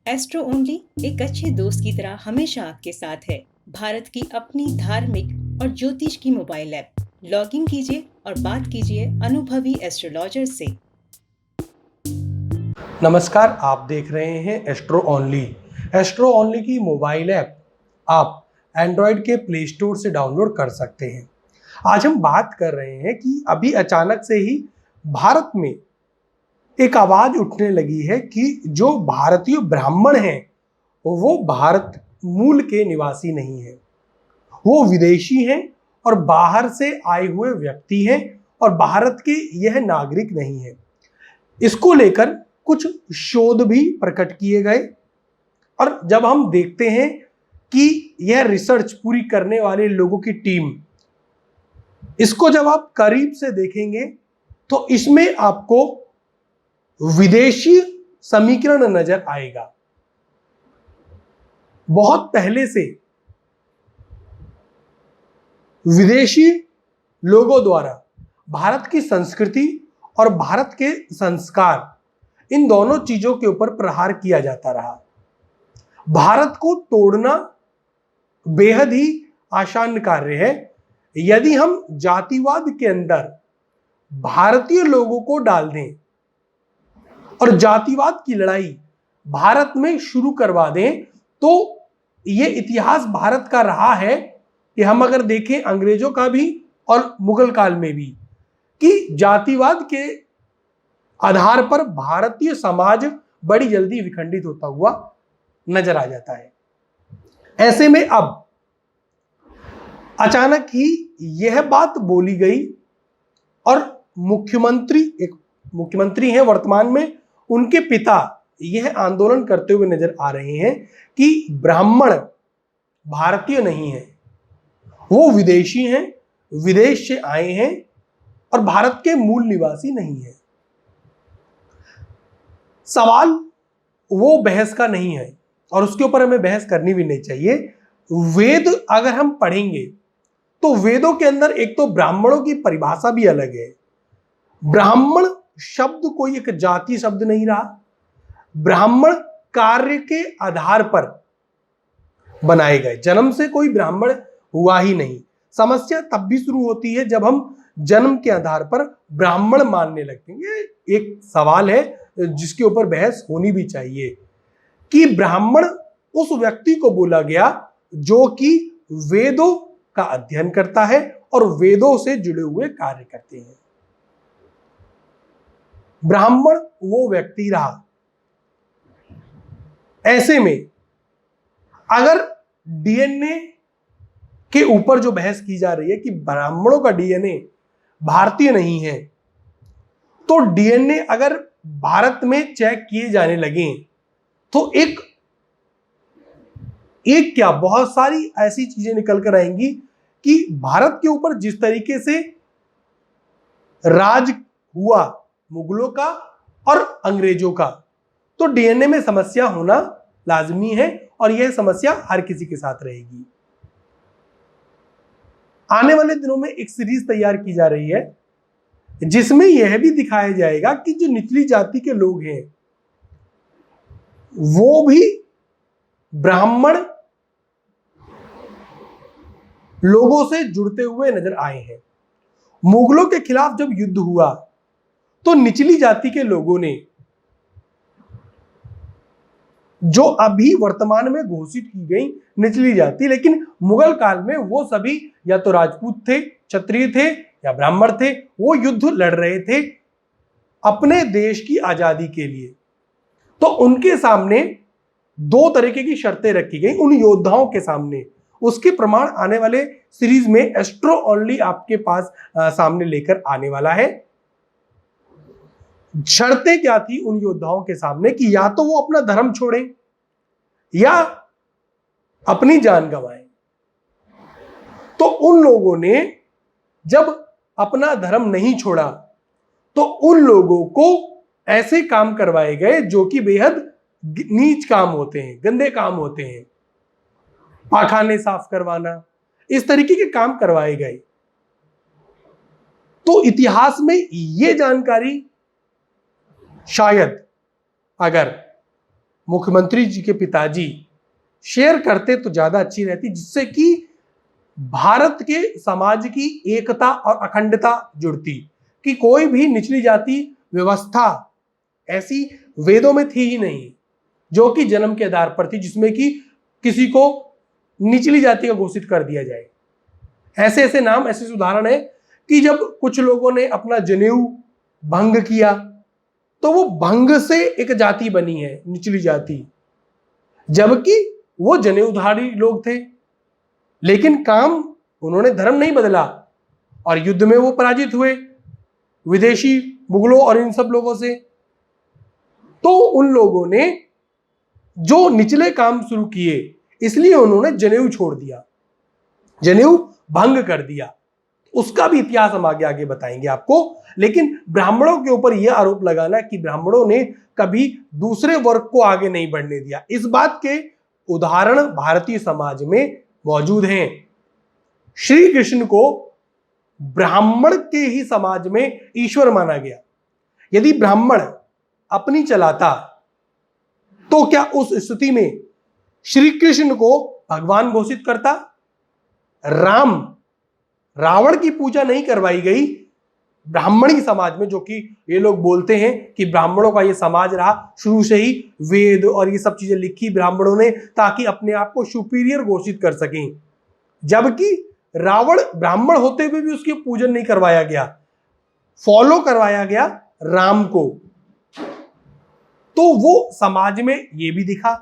Astro only एक अच्छे दोस्त की तरह हमेशा आपके साथ है। भारत की अपनी धार्मिक और ज्योतिष की मोबाइल ऐप। लॉग इन कीजिए और बात कीजिए अनुभवी एस्ट्रोलॉजर से। नमस्कार, आप देख रहे हैं एस्ट्रो ओनली। एस्ट्रो ओनली की मोबाइल ऐप आप एंड्रॉयड के प्ले स्टोर से डाउनलोड कर सकते हैं। आज हम बात कर रहे हैं कि अभी अचानक से ही भारत में एक आवाज उठने लगी है कि जो भारतीय ब्राह्मण हैं वो भारत मूल के निवासी नहीं है, वो विदेशी हैं और बाहर से आए हुए व्यक्ति हैं और भारत के यह नागरिक नहीं है। इसको लेकर कुछ शोध भी प्रकट किए गए और जब हम देखते हैं कि यह रिसर्च पूरी करने वाले लोगों की टीम, इसको जब आप करीब से देखेंगे तो इसमें आपको विदेशी समीकरण नजर आएगा। बहुत पहले से विदेशी लोगों द्वारा भारत की संस्कृति और भारत के संस्कार, इन दोनों चीजों के ऊपर प्रहार किया जाता रहा। भारत को तोड़ना बेहद ही आसान कार्य है। यदि हम जातिवाद के अंदर भारतीय लोगों को डाल दें और जातिवाद की लड़ाई भारत में शुरू करवा दें तो यह इतिहास भारत का रहा है कि हम अगर देखें अंग्रेजों का भी और मुगल काल में भी, कि जातिवाद के आधार पर भारतीय समाज बड़ी जल्दी विखंडित होता हुआ नजर आ जाता है। ऐसे में अब अचानक ही यह बात बोली गई और मुख्यमंत्री हैं वर्तमान में, उनके पिता यह आंदोलन करते हुए नजर आ रहे हैं कि ब्राह्मण भारतीय नहीं है, वो विदेशी हैं, विदेश से आए हैं और भारत के मूल निवासी नहीं है। सवाल वो बहस का नहीं है और उसके ऊपर हमें बहस करनी भी नहीं चाहिए। वेद अगर हम पढ़ेंगे तो वेदों के अंदर एक तो ब्राह्मणों की परिभाषा भी अलग है। ब्राह्मण शब्द कोई एक जाति शब्द नहीं रहा, ब्राह्मण कार्य के आधार पर बनाए गए। जन्म से कोई ब्राह्मण हुआ ही नहीं। समस्या तब भी शुरू होती है जब हम जन्म के आधार पर ब्राह्मण मानने लगते हैं। ये एक सवाल है जिसके ऊपर बहस होनी भी चाहिए कि ब्राह्मण उस व्यक्ति को बोला गया जो कि वेदों का अध्ययन करता है और वेदों से जुड़े हुए कार्य करते हैं। ब्राह्मण वो व्यक्ति रहा। ऐसे में अगर डीएनए के ऊपर जो बहस की जा रही है कि ब्राह्मणों का डीएनए भारतीय नहीं है, तो डीएनए अगर भारत में चेक किए जाने लगे तो एक क्या बहुत सारी ऐसी चीजें निकल कर आएंगी कि भारत के ऊपर जिस तरीके से राज हुआ मुगलों का और अंग्रेजों का, तो डीएनए में समस्या होना लाजमी है और यह समस्या हर किसी के साथ रहेगी। आने वाले दिनों में एक सीरीज तैयार की जा रही है जिसमें यह भी दिखाया जाएगा कि जो निचली जाति के लोग हैं वो भी ब्राह्मण लोगों से जुड़ते हुए नजर आए हैं। मुगलों के खिलाफ जब युद्ध हुआ तो निचली जाति के लोगों ने, जो अभी वर्तमान में घोषित की गई निचली जाति, लेकिन मुगल काल में वो सभी या तो राजपूत थे, क्षत्रिय थे या ब्राह्मण थे, वो युद्ध लड़ रहे थे अपने देश की आजादी के लिए। तो उनके सामने दो तरीके की शर्तें रखी गई उन योद्धाओं के सामने। उसके प्रमाण आने वाले सीरीज में एस्ट्रो ओनली आपके पास सामने लेकर आने वाला है। शर्तें क्या थी उन योद्धाओं के सामने कि या तो वो अपना धर्म छोड़ें या अपनी जान गंवाएं। तो उन लोगों ने जब अपना धर्म नहीं छोड़ा तो उन लोगों को ऐसे काम करवाए गए जो कि बेहद नीच काम होते हैं, गंदे काम होते हैं। पाखाने साफ करवाना, इस तरीके के काम करवाए गए। तो इतिहास में ये जानकारी शायद अगर मुख्यमंत्री जी के पिताजी शेयर करते तो ज्यादा अच्छी रहती, जिससे कि भारत के समाज की एकता और अखंडता जुड़ती। कि कोई भी निचली जाति व्यवस्था ऐसी वेदों में थी ही नहीं जो कि जन्म के आधार पर थी, जिसमें कि किसी को निचली जाति का घोषित कर दिया जाए। ऐसे ऐसे नाम, ऐसे उदाहरण है कि जब कुछ लोगों ने अपना जनेऊ भंग किया तो वो भंग से एक जाति बनी है, निचली जाति, जबकि वो जनेऊधारी लोग थे। लेकिन काम उन्होंने धर्म नहीं बदला और युद्ध में वो पराजित हुए विदेशी मुगलों और इन सब लोगों से। तो उन लोगों ने जो निचले काम शुरू किए, इसलिए उन्होंने जनेऊ छोड़ दिया, जनेऊ भंग कर दिया। उसका भी इतिहास हम आगे आगे बताएंगे आपको। लेकिन ब्राह्मणों के ऊपर यह आरोप लगाना कि ब्राह्मणों ने कभी दूसरे वर्ग को आगे नहीं बढ़ने दिया, इस बात के उदाहरण भारतीय समाज में मौजूद हैं। श्री कृष्ण को ब्राह्मण के ही समाज में ईश्वर माना गया। यदि ब्राह्मण अपनी चलाता तो क्या उस स्थिति में श्री कृष्ण को भगवान घोषित करता? रावण की पूजा नहीं करवाई गई ब्राह्मणी समाज में, जो कि ये लोग बोलते हैं कि ब्राह्मणों का ये समाज रहा शुरू से ही, वेद और ये सब चीजें लिखी ब्राह्मणों ने ताकि अपने आप को सुपीरियर घोषित कर सकें। जबकि रावण ब्राह्मण होते हुए भी उसकी पूजन नहीं करवाया गया, फॉलो करवाया गया राम को। तो वो समाज में ये भी दिखा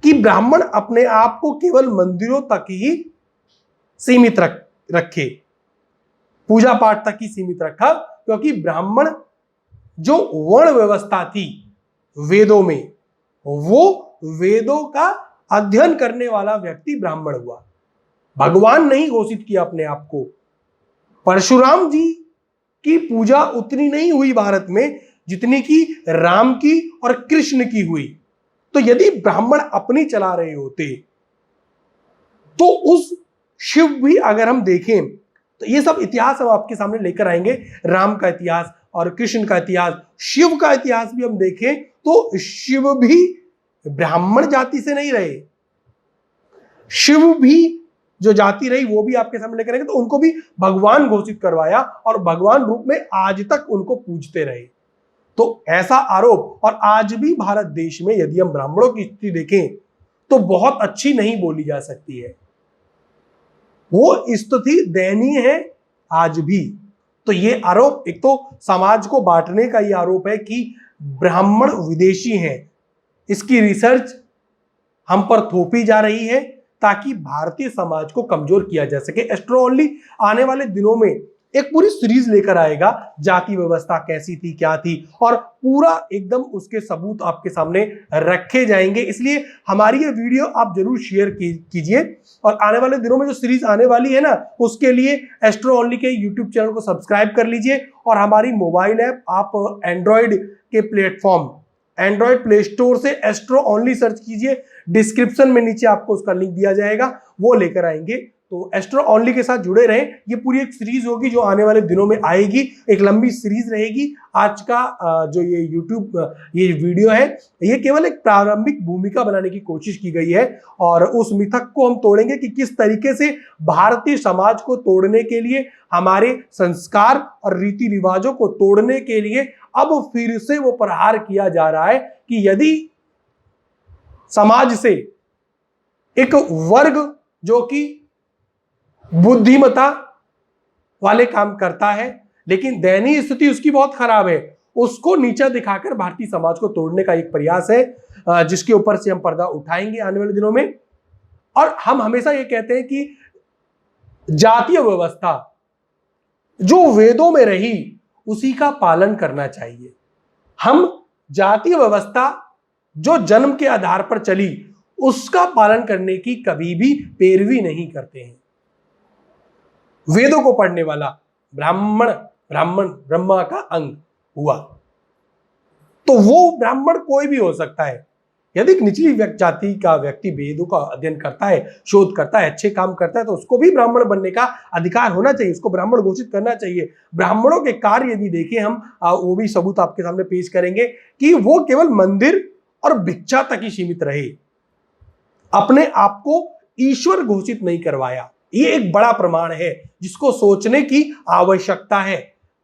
कि ब्राह्मण अपने आप को केवल मंदिरों तक ही सीमित रखे, पूजा पाठ तक ही सीमित रखा, क्योंकि ब्राह्मण जो वर्ण व्यवस्था थी वेदों में, वो वेदों का अध्ययन करने वाला व्यक्ति ब्राह्मण हुआ। भगवान नहीं घोषित किया अपने आप को। परशुराम जी की पूजा उतनी नहीं हुई भारत में जितनी की राम की और कृष्ण की हुई। तो यदि ब्राह्मण अपनी चला रहे होते तो उस शिव भी अगर हम देखें तो ये सब इतिहास हम आपके सामने लेकर आएंगे, राम का इतिहास और कृष्ण का इतिहास, शिव का इतिहास भी हम देखें तो शिव भी ब्राह्मण जाति से नहीं रहे। शिव भी जो जाति रही वो भी आपके सामने लेकर आएंगे, तो उनको भी भगवान घोषित करवाया और भगवान रूप में आज तक उनको पूजते रहे। तो ऐसा आरोप, और आज भी भारत देश में यदि हम ब्राह्मणों की स्थिति देखें तो बहुत अच्छी नहीं बोली जा सकती है, वो स्थिति दयनीय है आज भी। तो ये आरोप, एक तो समाज को बांटने का ये आरोप है कि ब्राह्मण विदेशी हैं, इसकी रिसर्च हम पर थोपी जा रही है ताकि भारतीय समाज को कमजोर किया जा सके। एस्ट्रो ओनली आने वाले दिनों में एक पूरी सीरीज लेकर आएगा, जाति व्यवस्था कैसी थी, क्या थी, और पूरा एकदम उसके सबूत आपके सामने रखे जाएंगे। इसलिए हमारी ये वीडियो आप जरूर शेयर कीजिए, और आने वाले दिनों में जो सीरीज आने वाली है ना, उसके लिए एस्ट्रो ओनली के यूट्यूब चैनल को सब्सक्राइब कर लीजिए। और हमारी मोबाइल ऐप आप एंड्रॉयड के प्लेटफॉर्म, एंड्रॉयड प्ले स्टोर से एस्ट्रो ओनली सर्च कीजिए, डिस्क्रिप्शन में नीचे आपको उसका लिंक दिया जाएगा, वो लेकर आएंगे। तो एस्ट्रो ओनली के साथ जुड़े रहें। ये पूरी एक सीरीज होगी जो आने वाले दिनों में आएगी, एक लंबी सीरीज रहेगी। आज का जो ये यूट्यूब ये वीडियो है, ये केवल एक प्रारंभिक भूमिका बनाने की कोशिश की गई है, और उस मिथक को हम तोड़ेंगे कि किस तरीके से भारतीय समाज को तोड़ने के लिए, हमारे संस्कार और रीति रिवाजों को तोड़ने के लिए अब फिर से वो प्रहार किया जा रहा है कि यदि समाज से एक वर्ग जो कि बुद्धिमता वाले काम करता है लेकिन दयनीय स्थिति उसकी बहुत खराब है, उसको नीचा दिखाकर भारतीय समाज को तोड़ने का एक प्रयास है, जिसके ऊपर से हम पर्दा उठाएंगे आने वाले दिनों में। और हम हमेशा ये कहते हैं कि जातीय व्यवस्था जो वेदों में रही उसी का पालन करना चाहिए। हम जातीय व्यवस्था जो जन्म के आधार पर चली उसका पालन करने की कभी भी पैरवी नहीं करते हैं। वेदों को पढ़ने वाला ब्राह्मण ब्रह्मा का अंग हुआ, तो वो ब्राह्मण कोई भी हो सकता है। यदि निचली जाति का व्यक्ति वेदों का अध्ययन करता है, शोध करता है, अच्छे काम करता है, तो उसको भी ब्राह्मण बनने का अधिकार होना चाहिए, उसको ब्राह्मण घोषित करना चाहिए। ब्राह्मणों के कार्य यदि देखें हम, वो भी सबूत आपके सामने पेश करेंगे कि वो केवल मंदिर और भिक्षा तक ही सीमित रहे, अपने आप को ईश्वर घोषित नहीं करवाया। ये एक बड़ा प्रमाण है जिसको सोचने की आवश्यकता है।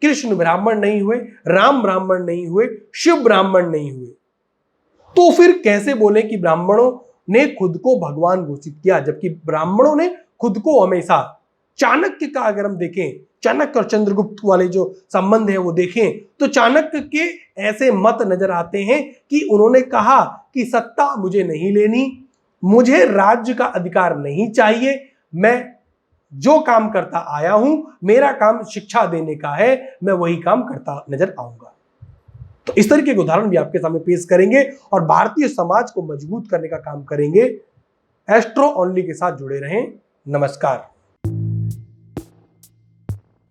कृष्ण ब्राह्मण नहीं हुए, राम ब्राह्मण नहीं हुए, शिव ब्राह्मण नहीं हुए, तो फिर कैसे बोले कि ब्राह्मणों ने खुद को भगवान घोषित किया, जबकि ब्राह्मणों ने खुद को हमेशा, चाणक्य का अगर हम देखें, चाणक्य और चंद्रगुप्त वाले जो संबंध है वो देखें, तो चाणक्य के ऐसे मत नजर आते हैं कि उन्होंने कहा कि सत्ता मुझे नहीं लेनी, मुझे राज्य का अधिकार नहीं चाहिए, मैं जो काम करता आया हूं, मेरा काम शिक्षा देने का है, मैं वही काम करता नजर आऊंगा। तो इस तरीके के उदाहरण भी आपके सामने पेश करेंगे और भारतीय समाज को मजबूत करने का काम करेंगे। एस्ट्रो ओनली के साथ जुड़े रहें। नमस्कार।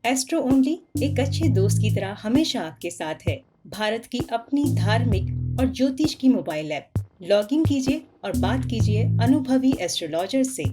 एस्ट्रो ओनली एक अच्छे दोस्त की तरह हमेशा आपके साथ है। भारत की अपनी धार्मिक और ज्योतिष की मोबाइल ऐप। लॉगिन कीजिए और बात कीजिए अनुभवी एस्ट्रोलॉजर से।